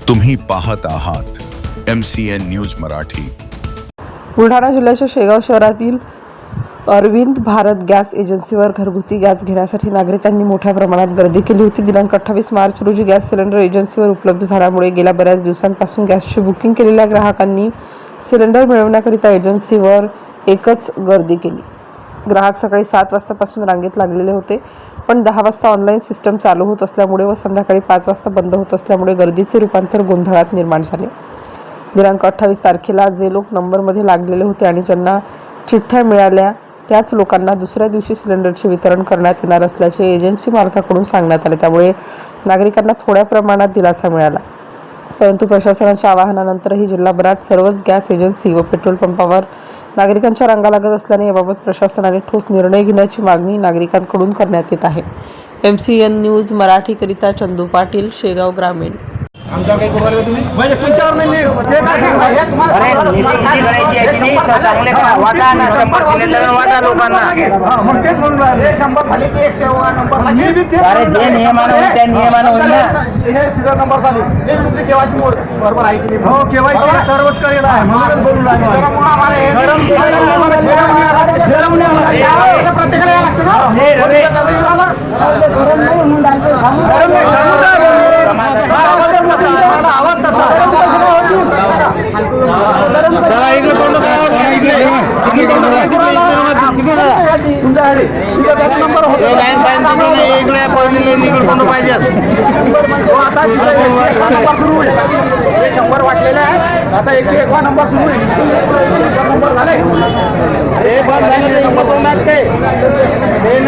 तुम्ही पाहत आहात MCN न्यूज मराठी। बुलढाणा जिल्ह्याच्या शेगाव शहरातील अरविंद भारत गॅस एजन्सीवर घरगुती गॅस घेण्यासाठी नागरिकांनी मोठ्या प्रमाणात गर्दी केली होती। दिनांक 28 मार्च रोजी गॅस सिलेंडर एजन्सीवर उपलब्ध झाल्यामुळे गेल्या बऱ्याच दिवसांपासून गॅसची बुकिंग केलेल्या ग्राहकांनी सिलेंडर मिळवण्याकरिता एजन्सीवर एकच गर्दी केली। ग्राहक सकाळी 7 वाजतापासून रांगेत लागलेले होते, पण 10 वाजता ऑनलाईन सिस्टम चालू होत असल्यामुळे व संध्याकाळी 5 वाजता बंद होत असल्यामुळे गर्दीचे रूपांतर गोंधळात निर्माण झाले। दिनांक 28 तारखेला जे लोक नंबरमध्ये लागलेले होते आणि ज्यांना चिठ्ठ्या मिळाल्या त्याच लोकांना दुसऱ्या दिवशी सिलेंडरचे वितरण करण्यात येणार असल्याचे एजन्सी मालकाकडून सांगण्यात आले। त्यामुळे नागरिकांना थोड्या प्रमाणात दिलासा मिळाला, परंतु प्रशासनाच्या आवाहनानंतरही जिल्हाभरात सर्वच गॅस एजन्सी व पेट्रोल पंपावर नागरिकांच्या रांगा लागत असल्याने याबाबत प्रशासनाने ठोस निर्णय घेण्याची मागणी नागरिकांकडून करण्यात येत आहे। MCN न्यूज मराठी करिता चंदू पाटील, शेगाव ग्रामीण। आमचा काही बोलायला तुम्ही म्हणजे तुमच्यावर नाही अरे किती करायची आहे की नाही तर चांगले वाटा ना 100 सिलेंडर वाटा लोकांना। मग तेच म्हणून राहिले 100 खाली की 100 नंबर अरे जे नियमानं होईल त्या नियमानं होईल ना। हे सिलेंडर नंबर खाली हे तुमची केवायसी मोड बरोबर आहे की नाही? हो केवायसी सर्वच करेल आहे म्हणूनच बोलून राहिले। प्रत्येकाला यायला लागतं ना। नंबर वाटलेला आहे आता 101 नंबर सुरू आहे। नंबर झाले हे बंद झाले नंबर 2 लागते हे